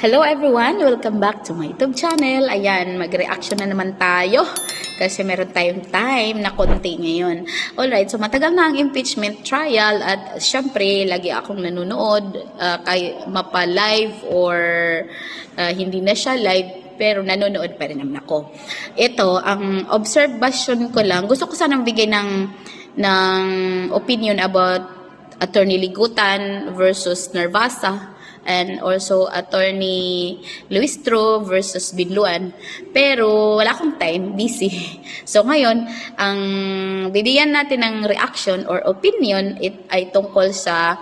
Hello everyone! Welcome back to my YouTube channel. Ayan, mag-reaction na naman tayo kasi meron tayong time na konti ngayon. Alright, so matagal na ang impeachment trial at syempre, lagi akong nanonood kay mapa-live or hindi na siya live pero nanonood pa rin naman ako. Ito, ang observation ko lang, gusto ko sanang bigay ng opinion about Attorney Ligutan versus Narvasa and also Attorney Luis Tro versus Binluan. Pero wala akong time, busy. So ngayon, ang bibigyan natin ng reaction or opinion ay tungkol sa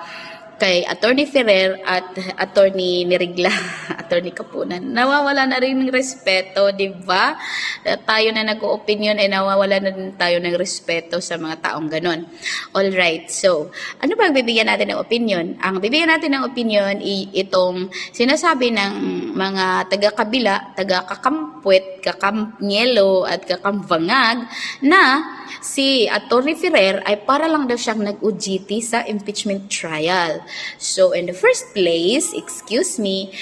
kay Attorney Ferrer at Attorney Nirigla, Attorney Kapunan. Nawawala na rin ng respeto, di ba? Tayo na nag-opinion ay nawawala na din tayo ng respeto sa mga taong ganon. Alright, so, ano ba ang bibigyan natin ng opinion? Ang bibigyan natin ng opinion itong sinasabi ng mga taga-kabila, taga-kakampwet, kakamnyelo at kakamvangag na si Attorney Ferrer ay para lang daw siyang nag-UGT sa impeachment trial. So, in the first place, excuse me,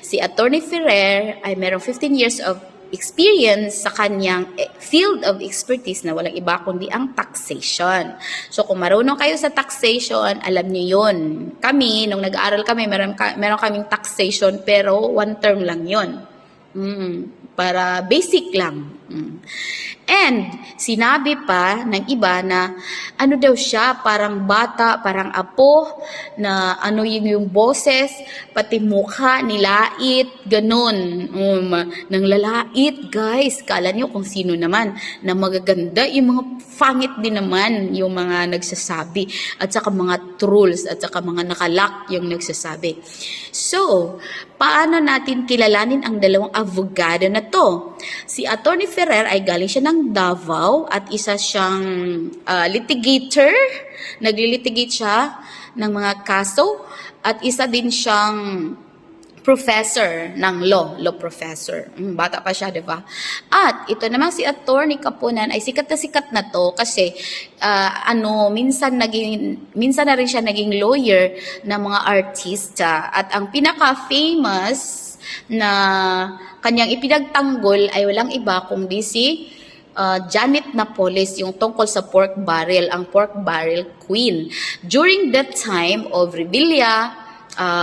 si Attorney Ferrer ay merong 15 years of experience sa kanyang field of expertise na walang iba kundi ang taxation. So, kung marunong kayo sa taxation, alam niyo yun. Kami, nung nag-aaral kami, meron kaming taxation pero one term lang yun. Para basic lang. And sinabi pa ng iba na ano daw siya, parang bata, parang apo, na ano yung boses, pati mukha, nilait, ganun. Nang lalait, guys. Kala niyo kung sino naman na magaganda. Yung mga pangit din naman yung mga nagsasabi. At saka mga trolls, at saka mga nakalak yung nagsasabi. So, paano natin kilalanin ang dalawang abogado na to? Si Attorney Ferrer ay galing siya ng Davao at isa siyang litigator. Naglilitigate siya ng mga kaso at isa din siyang professor ng law professor. Bata pa siya, di ba? At ito namang si Attorney Kapunan ay sikat na to kasi minsan na rin siya naging lawyer ng mga artista at ang pinaka-famous na kanyang ipinagtanggol ay walang iba kundi si Janet Napoles, yung tungkol sa pork barrel, ang pork barrel queen. During that time of Revilla,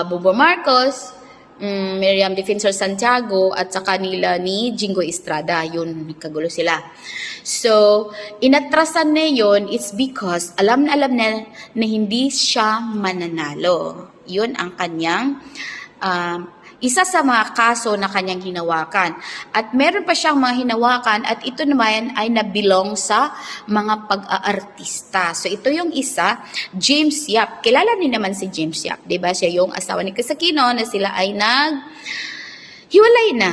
Bobo Marcos, Miriam Defensor Santiago at sa kanila ni Jingo Estrada, yun, kagulo sila. So, inatrasan na yun, it's because alam na hindi siya mananalo. Yun ang kanyang isa sa mga kaso na kanyang hinawakan. At meron pa siyang mga hinawakan at ito naman ay nabilong sa mga pag-aartista. So ito yung isa, James Yap. Kilala niyo naman si James Yap, 'di ba? Siya yung asawa ni Kasakino na sila ay hiwalay na.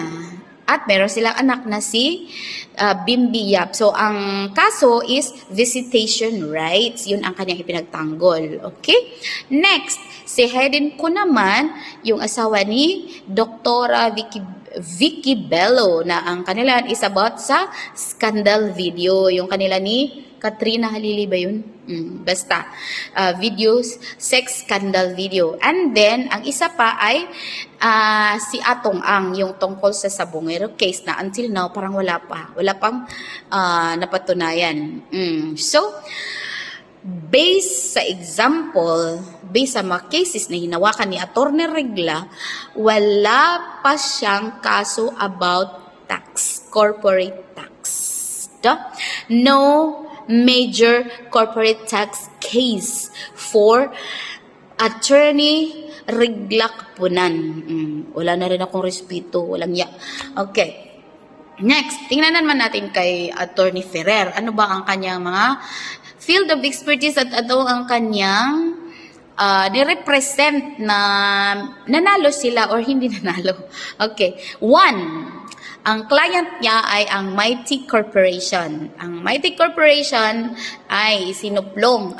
At meron silang anak na si Bimbi Yap. So, ang kaso is visitation rights. Yun ang kanyang ipinagtanggol. Okay? Next, si Hayden ko naman, yung asawa ni Dr. Vicky Bello na ang kanila is about sa scandal video. Yung kanila ni Katrina Halili ba yun? Basta. Videos, sex scandal video. And then, ang isa pa ay si Atong Ang, yung tungkol sa Sabongero case na until now, parang wala pang napatunayan. So, based sa example, based sa mga cases na hinawakan ni Attorney Regla, wala pa siyang kaso about tax, corporate tax. No major corporate tax case for Attorney Regla Kapunan. Wala na rin akong respeto, walang ya. Okay. Next, tingnan naman natin kay Attorney Ferrer. Ano ba ang kanyang mga field of expertise at ano ang kanyang nirepresent na nanalo sila or hindi nanalo. Okay. 1. Ang client niya ay ang Mighty Corporation. Ang Mighty Corporation ay isinuplong.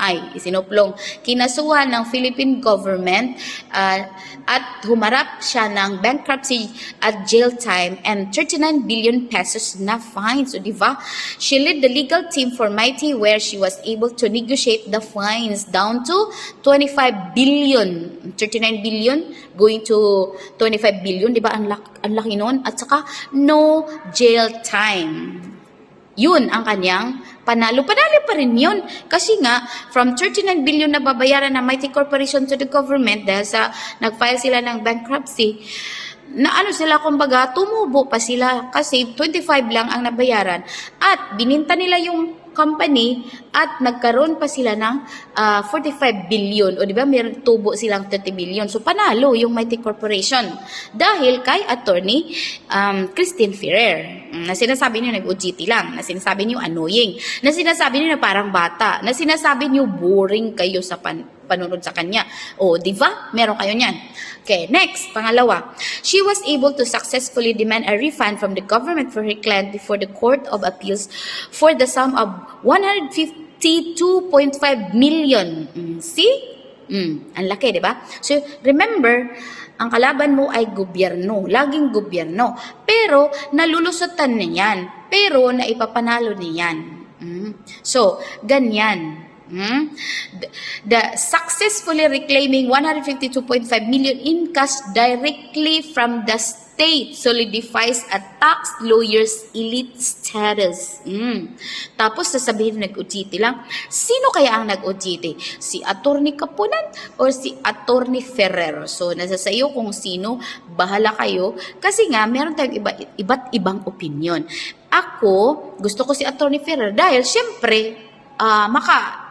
Kinasuhan ng Philippine government at humarap siya ng bankruptcy at jail time and 39 billion pesos na fine. So, di ba? She led the legal team for Mighty where she was able to negotiate the fines down to 25 billion. 39 billion going to 25 billion. Di ba? Ang laki nun. At saka, no jail time. Yun ang kanyang panalo. Panalo pa rin yun. Kasi nga, from 39 billion na babayaran ng Mighty Corporation to the government dahil sa nag-file sila ng bankruptcy, na ano sila, kumbaga, tumubo pa sila kasi 25 lang ang nabayaran. At bininta nila yung company at nagkaroon pa sila ng 45 billion. O di ba, meron tubo silang 30 billion. So panalo yung Mighty Corporation dahil kay attorney Christine Ferrer na sinasabi niyo nag-OJT lang, na sinasabi niyo annoying, na sinasabi niyo na parang bata, na sinasabi niyo boring kayo sa panunod sa kanya. O, di ba? Meron kayo niyan. Okay, next, pangalawa. She was able to successfully demand a refund from the government for her client before the Court of Appeals for the sum of 152.5 million. See? Ang laki, di ba? So, remember, ang kalaban mo ay gobyerno, laging gobyerno. Pero, nalulusutan niyan. Pero, naipapanalo niyan. So, ganyan. The successfully reclaiming 152.5 million in cash directly from the state solidifies a tax lawyer's elite status. Tapos sasabihin nag-OJT lang. Sino kaya ang nag-OJT? Si Attorney Kapunan or si Attorney Ferrer? So nasa sayo kung sino, bahala kayo. Kasi nga meron tayong iba't ibang opinion. Ako, gusto ko si Attorney Ferrer dahil syempre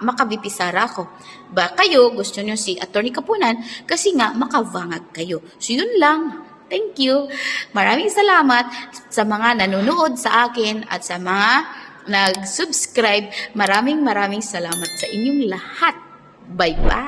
makabipisara ako. Ba kayo, gusto nyo si Attorney Kapunan kasi nga makavangag kayo. So yun lang. Thank you. Maraming salamat sa mga nanonood sa akin at sa mga nag-subscribe. Maraming salamat sa inyong lahat. Bye-bye.